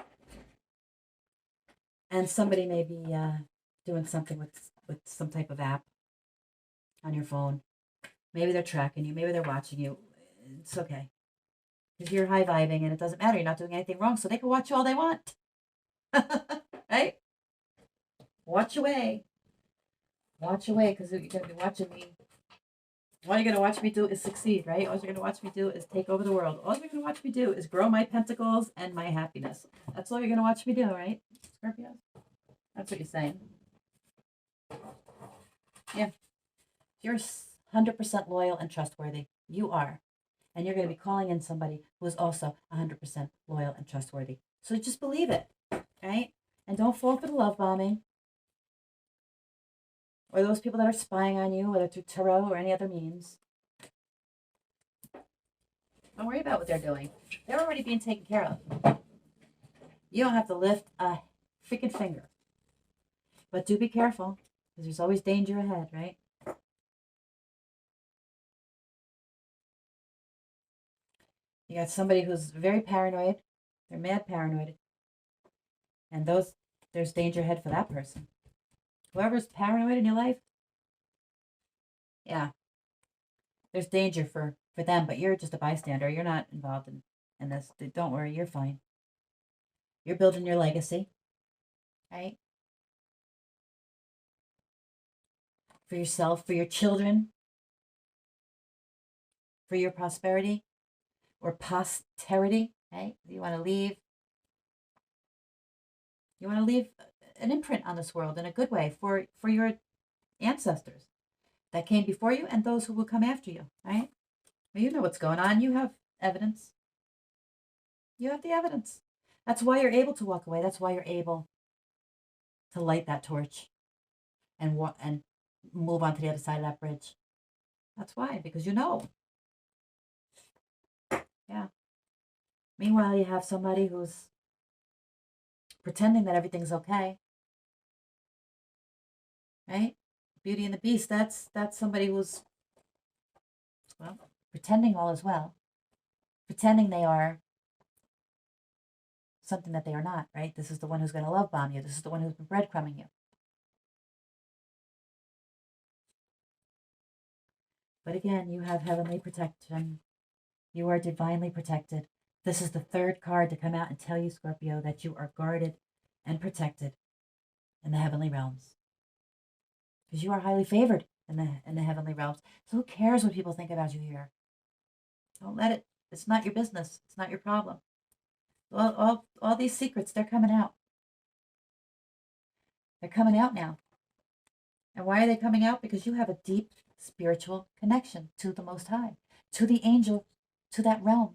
And somebody may be doing something with some type of app on your phone. Maybe they're tracking you. Maybe they're watching you. It's okay. Because you're high vibing and it doesn't matter. You're not doing anything wrong. So they can watch you all they want. Right? Watch away. Watch away, because you're going to be watching me. All you're going to watch me do is succeed, right? All you're going to watch me do is take over the world. All you're going to watch me do is grow my pentacles and my happiness. That's all you're going to watch me do, right, Scorpio? That's what you're saying. Yeah. You're 100% loyal and trustworthy. You are. And you're going to be calling in somebody who is also 100% loyal and trustworthy. So just believe it, right? And don't fall for the love bombing. Or those people that are spying on you, whether through tarot or any other means. Don't worry about what they're doing. They're already being taken care of. You don't have to lift a freaking finger. But do be careful, because there's always danger ahead, right? You got somebody who's very paranoid. They're mad paranoid. And there's danger ahead for that person. Whoever's paranoid in your life, yeah, there's danger for them, but you're just a bystander. You're not involved in this. Don't worry, you're fine. You're building your legacy, right? For yourself, for your children, for your prosperity or posterity, right? You want to leave an imprint on this world in a good way for your ancestors that came before you and those who will come after you, right? Well, you know what's going on. You have evidence. You have the evidence. That's why you're able to walk away. That's why you're able to light that torch and move on to the other side of that bridge. That's why, because you know. Yeah. Meanwhile, you have somebody who's pretending that everything's okay. Right? Beauty and the Beast, that's somebody who's, well, pretending all is well. pretending they are something that they are not, right? This is the one who's going to love bomb you. This is the one who's been breadcrumbing you. But again, you have heavenly protection. You are divinely protected. This is the third card to come out and tell you, Scorpio, that you are guarded and protected in the heavenly realms. Because you are highly favored in the heavenly realms. So who cares what people think about you here? Don't let it. It's not your business. It's not your problem. All these secrets, they're coming out. They're coming out now. And why are they coming out? Because you have a deep spiritual connection to the Most High, to the angel, to that realm.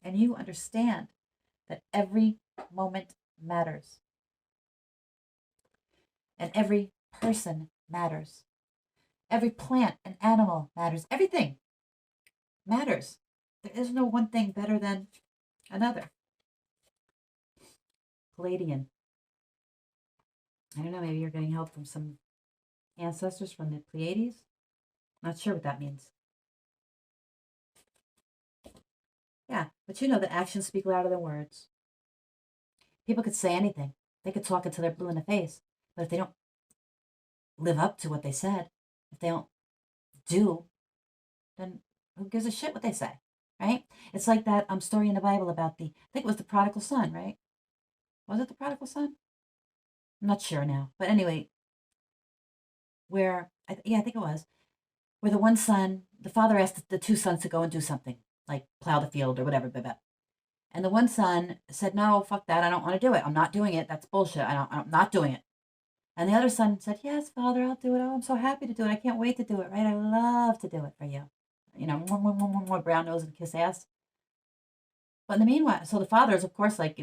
And you understand that every moment matters. And every person matters. Every plant and animal matters. Everything matters. There is no one thing better than another. Palladian. I don't know, maybe you're getting help from some ancestors from the Pleiades. Not sure what that means. Yeah, but you know that actions speak louder than words. People could say anything. They could talk until they're blue in the face. But if they don't live up to what they said, if they don't do, then who gives a shit what they say, right? It's like that story in the Bible about I think it was the prodigal son, right? Was it the prodigal son? I'm not sure now. But anyway, I think it was, where the one son, the father asked the two sons to go and do something, like plow the field or whatever, and the one son said, no, fuck that, I don't want to do it. I'm not doing it. That's bullshit. I'm not doing it. And the other son said, yes, Father, I'll do it. Oh, I'm so happy to do it. I can't wait to do it, right? I love to do it for you. You know, more brown nose and kiss ass. But in the meanwhile, so the father is, of course, like,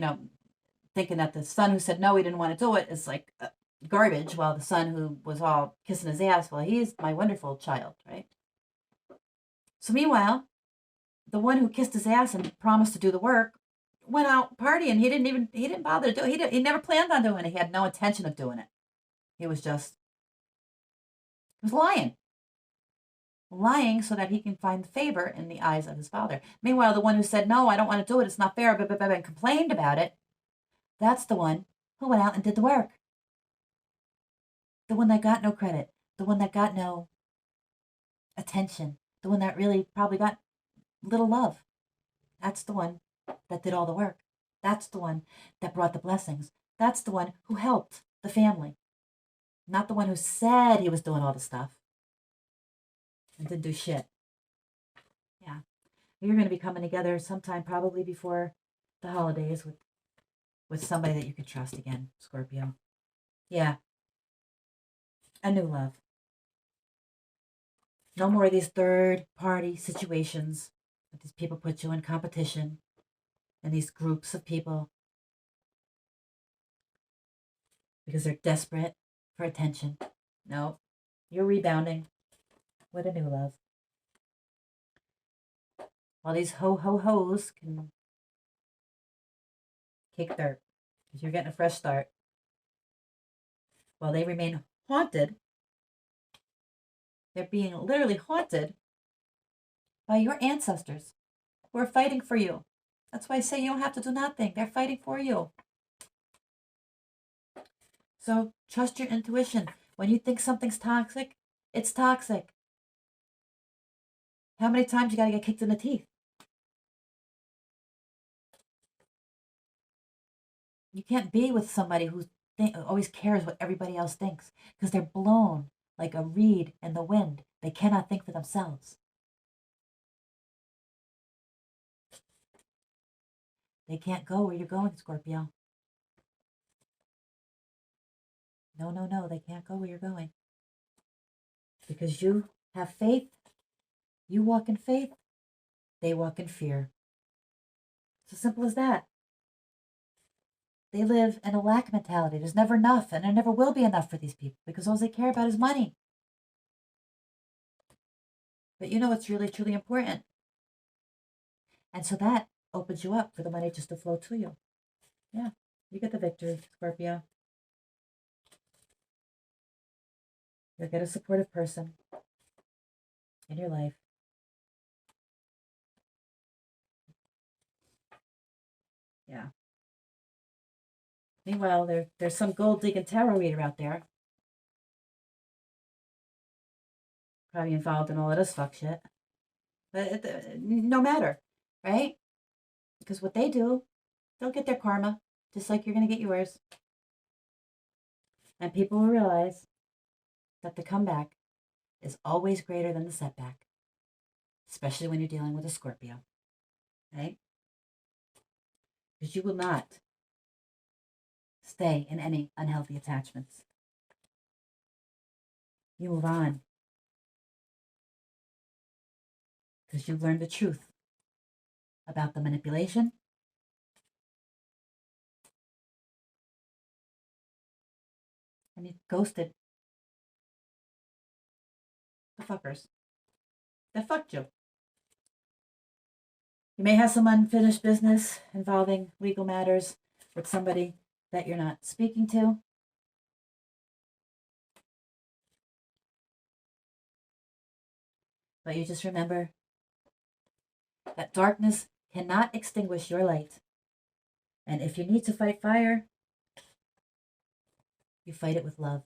thinking that the son who said no, he didn't want to do it is like garbage, while the son who was all kissing his ass, well, he's my wonderful child, right? So meanwhile, the one who kissed his ass and promised to do the work went out partying. He didn't bother to do it. He never planned on doing it. He had no intention of doing it. He was lying so that he can find favor in the eyes of his father. Meanwhile, the one who said, no, I don't want to do it, it's not fair, and complained about it, that's the one who went out and did the work. The one that got no credit, the one that got no attention, the one that really probably got little love. That's the one that did all the work. That's the one that brought the blessings. That's the one who helped the family. Not the one who said he was doing all the stuff and didn't do shit. Yeah. You're going to be coming together sometime probably before the holidays with somebody that you can trust again, Scorpio. Yeah. A new love. No more of these third party situations that these people put you in competition and these groups of people because they're desperate for attention. No, you're rebounding with a new love. While these ho-ho-hos can kick dirt because you're getting a fresh start. While they remain haunted, they're being literally haunted by your ancestors who are fighting for you. That's why I say you don't have to do nothing. They're fighting for you. So trust your intuition. When you think something's toxic, it's toxic. How many times you got to get kicked in the teeth? You can't be with somebody who always cares what everybody else thinks because they're blown like a reed in the wind. They cannot think for themselves. They can't go where you're going, Scorpio. No, no, no. They can't go where you're going. Because you have faith. You walk in faith. They walk in fear. It's as simple as that. They live in a lack mentality. There's never enough, and there never will be enough for these people because all they care about is money. But you know what's really, truly important. And so that opens you up for the money just to flow to you. Yeah, you get the victory, Scorpio. You'll get a supportive person in your life. Yeah. Meanwhile, there's some gold digging tarot reader out there, probably involved in all of this fuck shit. But no matter, right? Because what they do, they'll get their karma, just like you're going to get yours. And people will realize that the comeback is always greater than the setback, especially when you're dealing with a Scorpio, right? Because you will not stay in any unhealthy attachments. You move on because you've learned the truth about the manipulation and you ghosted the fuckers that fucked you. You may have some unfinished business involving legal matters with somebody that you're not speaking to. But you just remember that darkness cannot extinguish your light. And if you need to fight fire, you fight it with love.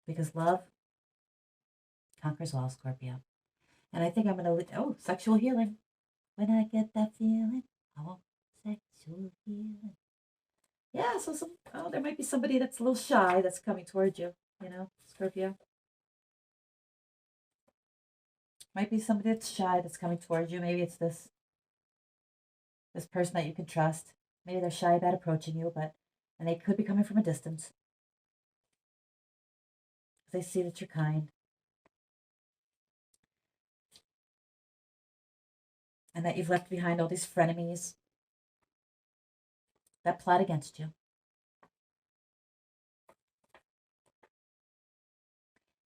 Because love conquers all, Scorpio. And I think I'm going to, sexual healing. When I get that feeling, I want sexual healing. Yeah, so there might be somebody that's a little shy that's coming towards you, Scorpio. Might be somebody that's shy that's coming towards you. Maybe it's this person that you can trust. Maybe they're shy about approaching you, and they could be coming from a distance. They see that you're kind. And that you've left behind all these frenemies that plot against you.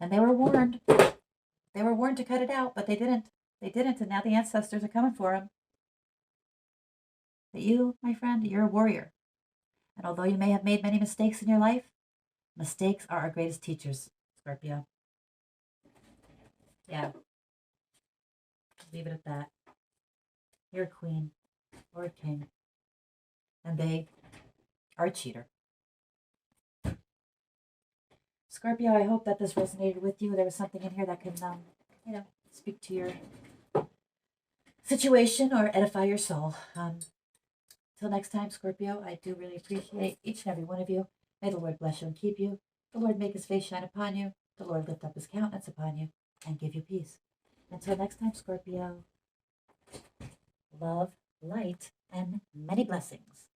And they were warned. They were warned to cut it out, but they didn't. They didn't, and now the ancestors are coming for them. But you, my friend, you're a warrior. And although you may have made many mistakes in your life, mistakes are our greatest teachers, Scorpio. Yeah. Leave it at that. You're a queen or a king. And they are a cheater. Scorpio, I hope that this resonated with you. There was something in here that could, speak to your situation or edify your soul. Till next time, Scorpio, I do really appreciate each and every one of you. May the Lord bless you and keep you. The Lord make his face shine upon you. The Lord lift up his countenance upon you and give you peace. Until next time, Scorpio, love, light, and many blessings.